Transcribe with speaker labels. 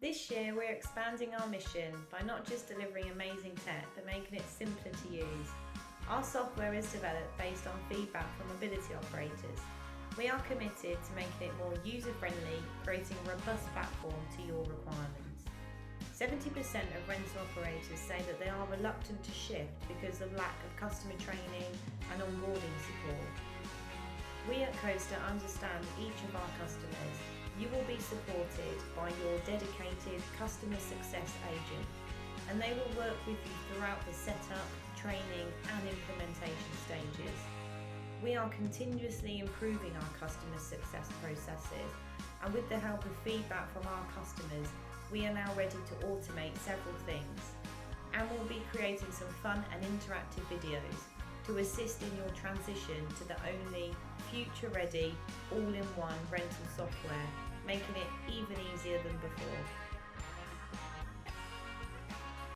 Speaker 1: This year we're expanding our mission by not just delivering amazing tech but making it simpler to use. Our software is developed based on feedback from mobility operators. We are committed to making it more user-friendly, creating a robust platform to your requirements. 70% of rental operators say that they are reluctant to shift because of lack of customer training and onboarding support. We at Coastr understand each of our customers. You will be supported by your dedicated customer success agent, and they will work with you throughout the setup, training and implementation stages. We are continuously improving our customer success processes, and with the help of feedback from our customers, we are now ready to automate several things. And we'll be creating some fun and interactive videos to assist in your transition to the only future-ready, all-in-one rental software, making it even easier than before.